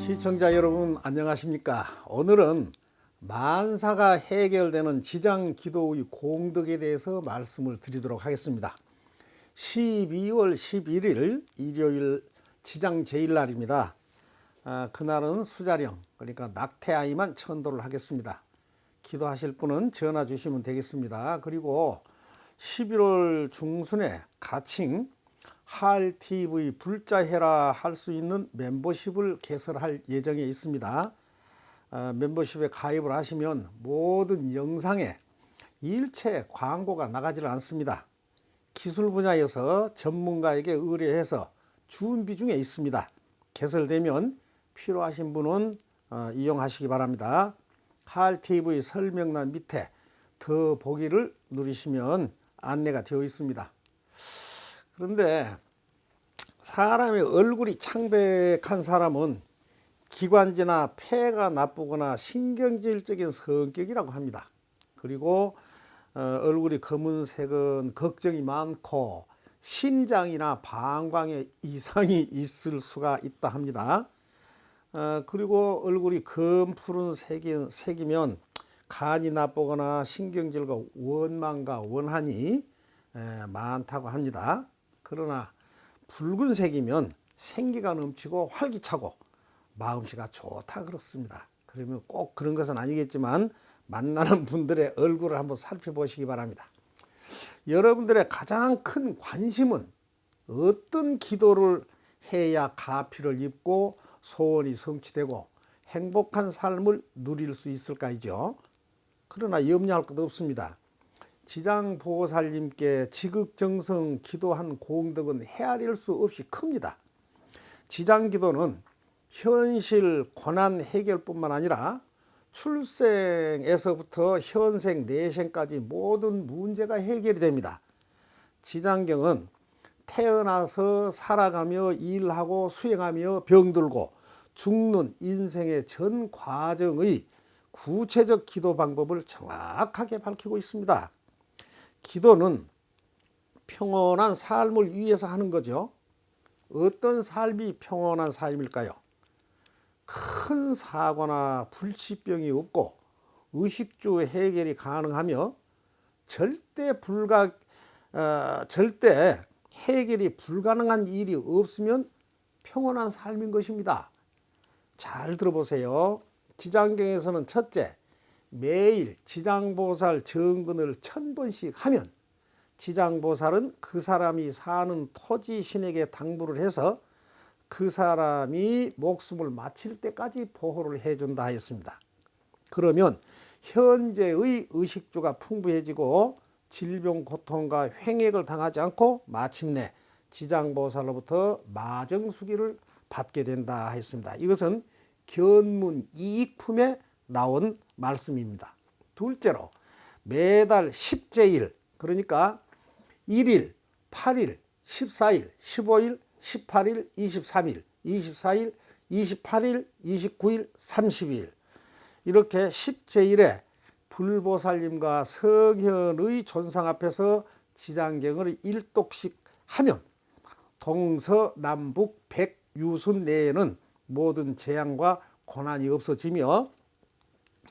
시청자 여러분 안녕하십니까? 오늘은 만사가 해결되는 지장 기도의 공덕에 대해서 말씀을 드리도록 하겠습니다. 12월 11일 일요일 지장 제일날입니다. 그날은 수자령, 그러니까 낙태아이만 천도를 하겠습니다. 기도하실 분은 전화 주시면 되겠습니다. 그리고 11월 중순에 가칭 할TV 불자해라 할 수 있는 멤버십을 개설할 예정에 있습니다. 멤버십에 가입을 하시면 모든 영상에 일체 광고가 나가질 않습니다. 기술 분야에서 전문가에게 의뢰해서 준비 중에 있습니다. 개설되면 필요하신 분은 이용하시기 바랍니다. 할TV 설명란 밑에 더 보기를 누르시면 안내가 되어 있습니다. 그런데 사람의 얼굴이 창백한 사람은 기관지나 폐가 나쁘거나 신경질적인 성격이라고 합니다. 그리고 얼굴이 검은색은 걱정이 많고 신장이나 방광에 이상이 있을 수가 있다 합니다. 그리고 얼굴이 검푸른 색이면 간이 나쁘거나 신경질과 원망과 원한이 많다고 합니다. 그러나 붉은색이면 생기가 넘치고 활기차고 마음씨가 좋다 그렇습니다. 그러면 꼭 그런 것은 아니겠지만 만나는 분들의 얼굴을 한번 살펴보시기 바랍니다. 여러분들의 가장 큰 관심은 어떤 기도를 해야 가피를 입고 소원이 성취되고 행복한 삶을 누릴 수 있을까이죠. 그러나 염려할 것 없습니다. 지장보살님께 지극정성 기도한 공덕은 헤아릴 수 없이 큽니다. 지장기도는 현실 고난 해결뿐만 아니라 출생에서부터 현생 내생까지 모든 문제가 해결이 됩니다. 지장경은 태어나서 살아가며 일하고 수행하며 병들고 죽는 인생의 전 과정의 구체적 기도 방법을 정확하게 밝히고 있습니다. 기도는 평온한 삶을 위해서 하는 거죠. 어떤 삶이 평온한 삶일까요? 큰 사고나 불치병이 없고 의식주 해결이 가능하며 절대 해결이 불가능한 일이 없으면 평온한 삶인 것입니다. 잘 들어보세요. 지장경에서는 첫째, 매일 지장보살 정근을 1000번씩 하면 지장보살은 그 사람이 사는 토지 신에게 당부를 해서 그 사람이 목숨을 마칠 때까지 보호를 해준다 하였습니다. 그러면 현재의 의식주가 풍부해지고 질병 고통과 횡액을 당하지 않고 마침내 지장보살로부터 마정수기를 받게 된다 하였습니다. 이것은 견문 이익품에 나온 말씀입니다. 둘째로 매달 10제일, 그러니까 1일, 8일, 14일, 15일, 18일, 23일, 24일, 28일, 29일, 30일 이렇게 10제일에 불보살님과 성현의 존상 앞에서 지장경을 1독씩 하면 동서남북 백유순 내에는 모든 재앙과 고난이 없어지며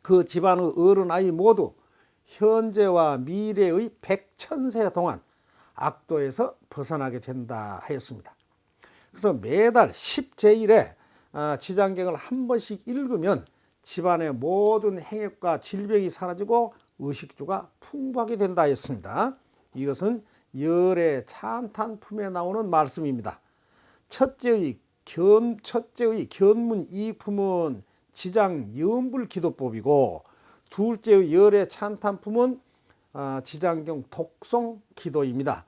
그 집안의 어른 아이 모두 현재와 미래의 백천세 동안 악도에서 벗어나게 된다 하였습니다. 그래서 매달 10제일에 지장경을 한 번씩 읽으면 집안의 모든 행역과 질병이 사라지고 의식주가 풍부하게 된다 하였습니다. 이것은 열의 찬탄품에 나오는 말씀입니다. 첫째의 견문 이익품은 지장 염불 기도법이고 둘째의 열의 찬탄품은 지장경 독송 기도입니다.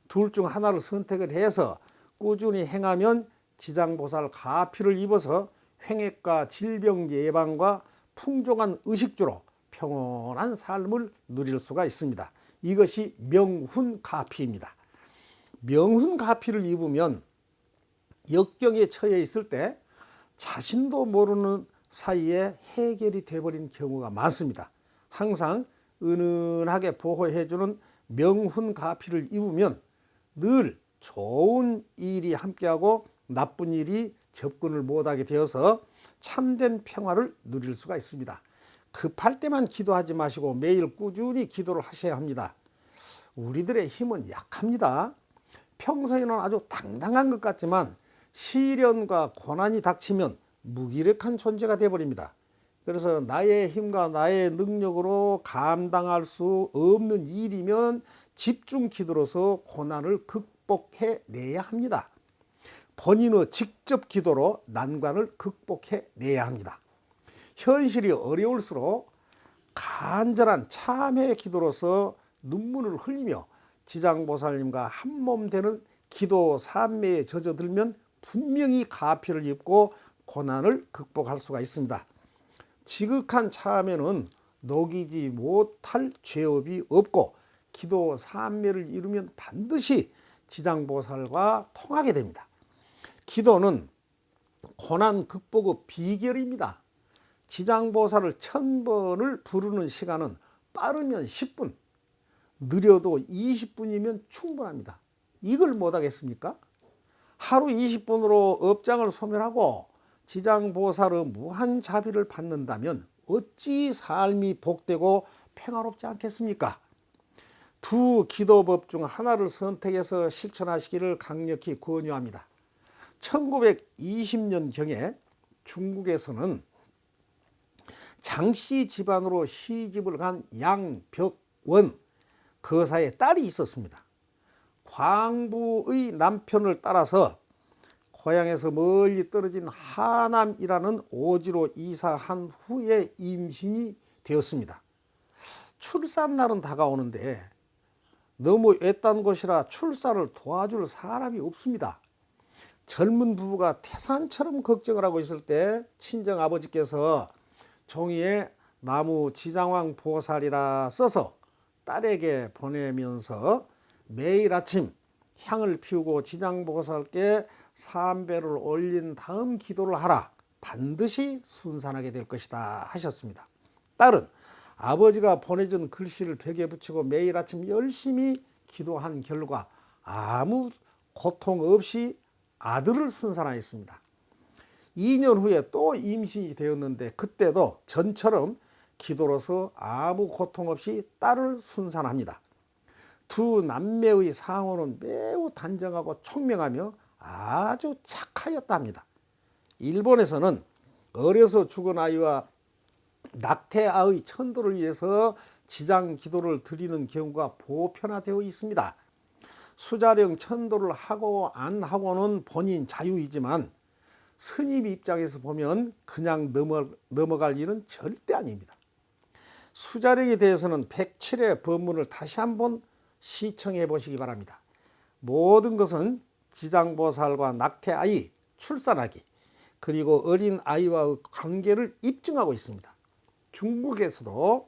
둘 중 하나를 선택을 해서 꾸준히 행하면 지장보살 가피를 입어서 횡액과 질병 예방과 풍족한 의식주로 평온한 삶을 누릴 수가 있습니다. 이것이 명훈가피입니다. 명훈가피를 입으면 역경에 처해 있을 때 자신도 모르는 사이에 해결이 되어버린 경우가 많습니다. 항상 은은하게 보호해주는 명훈가피를 입으면 늘 좋은 일이 함께하고 나쁜 일이 접근을 못하게 되어서 참된 평화를 누릴 수가 있습니다. 급할 때만 기도하지 마시고 매일 꾸준히 기도를 하셔야 합니다. 우리들의 힘은 약합니다. 평소에는 아주 당당한 것 같지만 시련과 고난이 닥치면 무기력한 존재가 되어버립니다. 그래서 나의 힘과 나의 능력으로 감당할 수 없는 일이면 집중 기도로서 고난을 극복해내야 합니다. 본인의 직접 기도로 난관을 극복해내야 합니다. 현실이 어려울수록 간절한 참회 기도로서 눈물을 흘리며 지장보살님과 한몸 되는 기도 삼매에 젖어들면 분명히 가피를 입고 고난을 극복할 수가 있습니다. 지극한 참회는 녹이지 못할 죄업이 없고 기도 삼매를 이루면 반드시 지장보살과 통하게 됩니다. 기도는 고난 극복의 비결입니다. 지장보살을 1000번을 부르는 시간은 빠르면 10분, 느려도 20분이면 충분합니다. 이걸 못하겠습니까? 하루 20분으로 업장을 소멸하고 지장보살의 무한자비를 받는다면 어찌 삶이 복되고 평화롭지 않겠습니까? 두 기도법 중 하나를 선택해서 실천하시기를 강력히 권유합니다. 1920년경에 중국에서는 장씨 집안으로 시집을 간 양벽원 거사의 딸이 있었습니다. 광부의 남편을 따라서 고향에서 멀리 떨어진 하남이라는 오지로 이사한 후에 임신이 되었습니다. 출산날은 다가오는데 너무 외딴 곳이라 출산을 도와줄 사람이 없습니다. 젊은 부부가 태산처럼 걱정을 하고 있을 때 친정 아버지께서 종이에 나무 지장왕 보살이라 써서 딸에게 보내면서 매일 아침 향을 피우고 지장보살께 삼배를 올린 다음 기도를 하라. 반드시 순산하게 될 것이다 하셨습니다. 딸은 아버지가 보내준 글씨를 벽에 붙이고 매일 아침 열심히 기도한 결과 아무 고통 없이 아들을 순산하였습니다. 2년 후에 또 임신이 되었는데 그때도 전처럼 기도로서 아무 고통 없이 딸을 순산합니다. 두 남매의 상호는 매우 단정하고 총명하며 아주 착하였다 합니다. 일본에서는 어려서 죽은 아이와 낙태아의 천도를 위해서 지장 기도를 드리는 경우가 보편화되어 있습니다. 수자령 천도를 하고 안 하고는 본인 자유이지만 스님 입장에서 보면 그냥 넘어갈 일은 절대 아닙니다. 수자령에 대해서는 107회 법문을 다시 한번 시청해 보시기 바랍니다. 모든 것은 지장보살과 낙태아이, 출산하기, 그리고 어린 아이와의 관계를 입증하고 있습니다. 중국에서도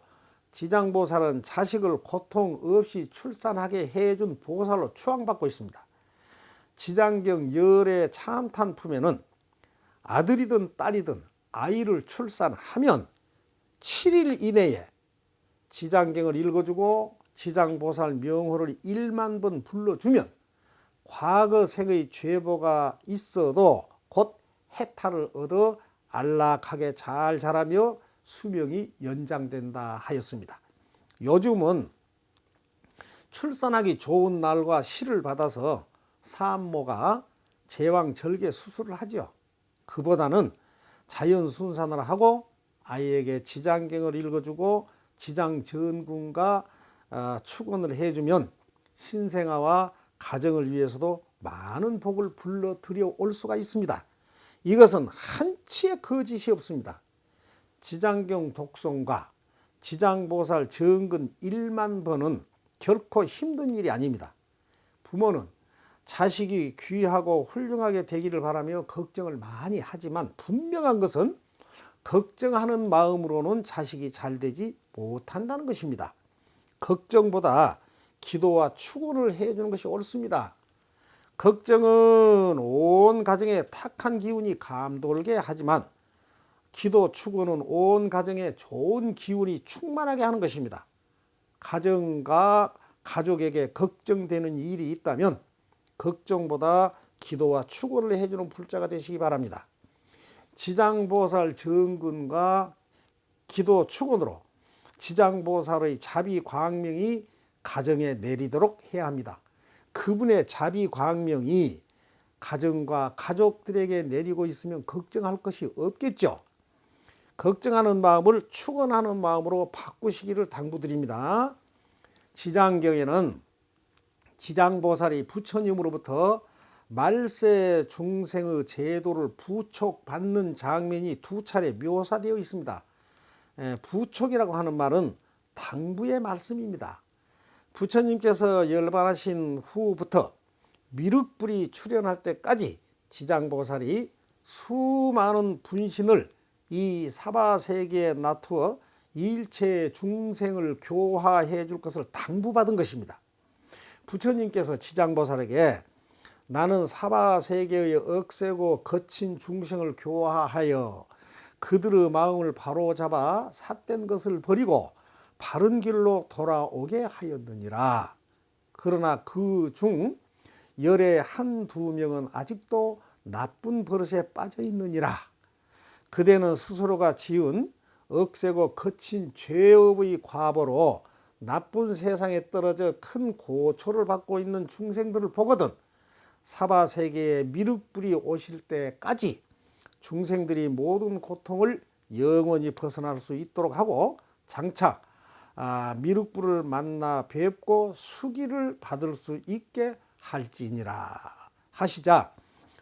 지장보살은 자식을 고통 없이 출산하게 해준 보살로 추앙받고 있습니다. 지장경 열의 참탄품에는 아들이든 딸이든 아이를 출산하면 7일 이내에 지장경을 읽어주고 지장보살 명호를 1만 번 불러주면 과거 생의 죄보가 있어도 곧 해탈을 얻어 안락하게 잘 자라며 수명이 연장된다 하였습니다. 요즘은 출산하기 좋은 날과 시를 받아서 산모가 제왕절개 수술을 하죠. 그보다는 자연 순산을 하고 아이에게 지장경을 읽어주고 지장전궁과 축원을 해주면 신생아와 가정을 위해서도 많은 복을 불러들여 올 수가 있습니다. 이것은 한치의 거짓이 없습니다. 지장경 독송과 지장보살 정근 1만 번은 결코 힘든 일이 아닙니다. 부모는 자식이 귀하고 훌륭하게 되기를 바라며 걱정을 많이 하지만 분명한 것은 걱정하는 마음으로는 자식이 잘 되지 못한다는 것입니다. 걱정보다 기도와 축원을 해주는 것이 옳습니다. 걱정은 온 가정에 탁한 기운이 감돌게 하지만 기도 축원은 온 가정에 좋은 기운이 충만하게 하는 것입니다. 가정과 가족에게 걱정되는 일이 있다면 걱정보다 기도와 축원을 해주는 불자가 되시기 바랍니다. 지장보살 정근과 기도 축원으로 지장보살의 자비 광명이 가정에 내리도록 해야 합니다. 그분의 자비 광명이 가정과 가족들에게 내리고 있으면 걱정할 것이 없겠죠. 걱정하는 마음을 축원하는 마음으로 바꾸시기를 당부드립니다. 지장경에는 지장보살이 부처님으로부터 말세 중생의 제도를 부촉받는 장면이 두 차례 묘사되어 있습니다. 부촉이라고 하는 말은 당부의 말씀입니다. 부처님께서 열반하신 후부터 미륵불이 출현할 때까지 지장보살이 수많은 분신을 이 사바세계에 놔두어 일체 중생을 교화해 줄 것을 당부받은 것입니다. 부처님께서 지장보살에게 나는 사바세계의 억세고 거친 중생을 교화하여 그들의 마음을 바로잡아 삿된 것을 버리고 바른 길로 돌아오게 하였느니라. 그러나 그 중 열의 한두 명은 아직도 나쁜 버릇에 빠져 있느니라. 그대는 스스로가 지은 억세고 거친 죄업의 과보로 나쁜 세상에 떨어져 큰 고초를 받고 있는 중생들을 보거든 사바세계에 미륵불이 오실 때까지 중생들이 모든 고통을 영원히 벗어날 수 있도록 하고 장차 미륵불을 만나 뵙고 수기를 받을 수 있게 할지니라 하시자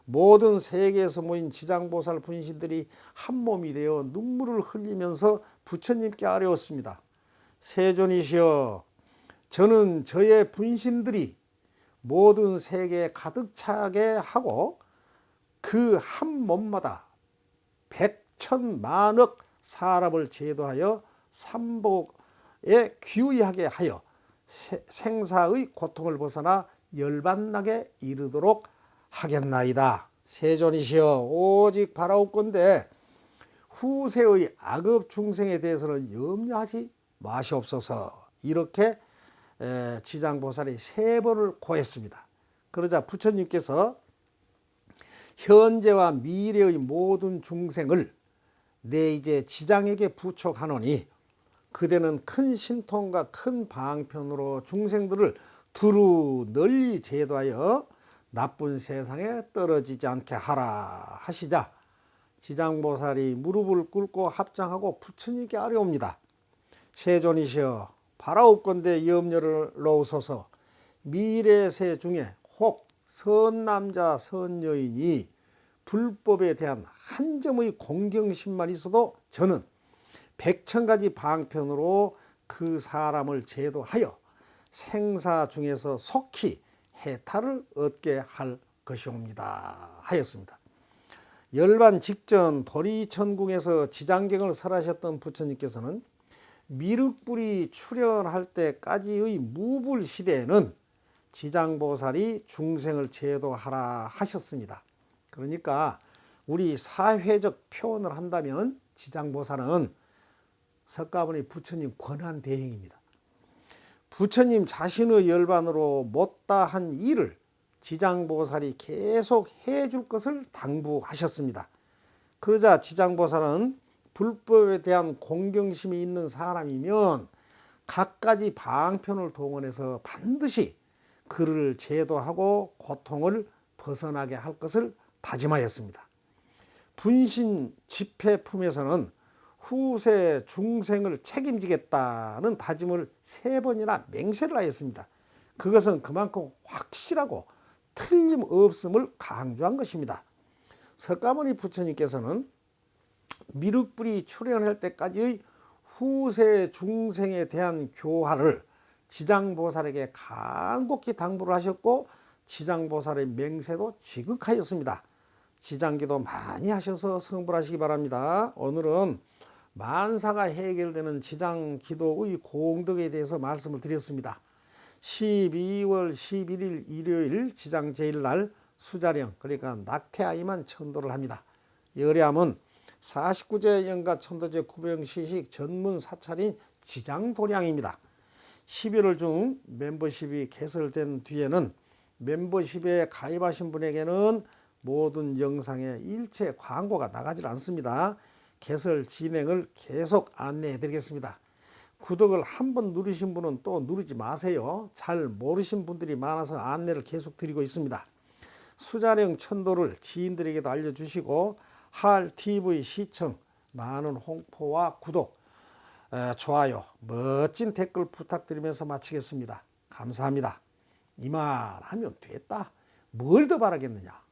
모든 세계에서 모인 지장보살 분신들이 한 몸이 되어 눈물을 흘리면서 부처님께 아뢰었습니다. 세존이시여, 저는 저의 분신들이 모든 세계에 가득 차게 하고 그 한 몸마다 백천만억 사람을 제도하여 삼복에 귀의하게 하여 생사의 고통을 벗어나 열반나게 이르도록 하겠나이다. 세존이시여, 오직 바라옵건대 후세의 악업 중생에 대해서는 염려하지 마시옵소서. 이렇게 지장보살이 세 번을 고했습니다. 그러자 부처님께서 현재와 미래의 모든 중생을 내 이제 지장에게 부촉하노니 그대는 큰 신통과 큰 방편으로 중생들을 두루 널리 제도하여 나쁜 세상에 떨어지지 않게 하라 하시자 지장보살이 무릎을 꿇고 합장하고 부처님께 아뢰옵니다. 세존이시여, 바라옵건대 염려를 놓으소서. 미래세 중에 혹 선남자 선여인이 불법에 대한 한 점의 공경심만 있어도 저는 백천가지 방편으로 그 사람을 제도하여 생사 중에서 속히 해탈을 얻게 할 것이옵니다 하였습니다. 열반 직전 도리천궁에서 지장경을 설하셨던 부처님께서는 미륵불이 출현할 때까지의 무불시대에는 지장보살이 중생을 제도하라 하셨습니다. 그러니까 우리 사회적 표현을 한다면 지장보살은 석가모니 부처님 권한대행입니다. 부처님 자신의 열반으로 못다한 일을 지장보살이 계속 해줄 것을 당부하셨습니다. 그러자 지장보살은 불법에 대한 공경심이 있는 사람이면 갖가지 방편을 동원해서 반드시 그를 제도하고 고통을 벗어나게 할 것을 다짐하였습니다. 분신 집회품에서는 후세 중생을 책임지겠다는 다짐을 3번이나 맹세를 하였습니다. 그것은 그만큼 확실하고 틀림없음을 강조한 것입니다. 석가모니 부처님께서는 미륵불이 출현할 때까지의 후세 중생에 대한 교화를 지장보살에게 간곡히 당부를 하셨고 지장보살의 맹세도 지극하였습니다. 지장기도 많이 하셔서 성불하시기 바랍니다. 오늘은 만사가 해결되는 지장기도의 공덕에 대해서 말씀을 드렸습니다. 12월 11일 일요일 지장제일날 수자령, 그러니까 낙태아이만 천도를 합니다. 열애암은 49제 연가 천도제 구병시식 전문 사찰인 지장도량입니다. 11월 중 멤버십이 개설된 뒤에는 멤버십에 가입하신 분에게는 모든 영상에 일체 광고가 나가질 않습니다. 개설 진행을 계속 안내해 드리겠습니다. 구독을 한번 누르신 분은 또 누르지 마세요. 잘 모르신 분들이 많아서 안내를 계속 드리고 있습니다. 수자령 천도를 지인들에게도 알려주시고 할TV 시청, 많은 홍보와 구독, 좋아요, 멋진 댓글 부탁드리면서 마치겠습니다. 감사합니다. 이만 하면 됐다. 뭘 더 바라겠느냐.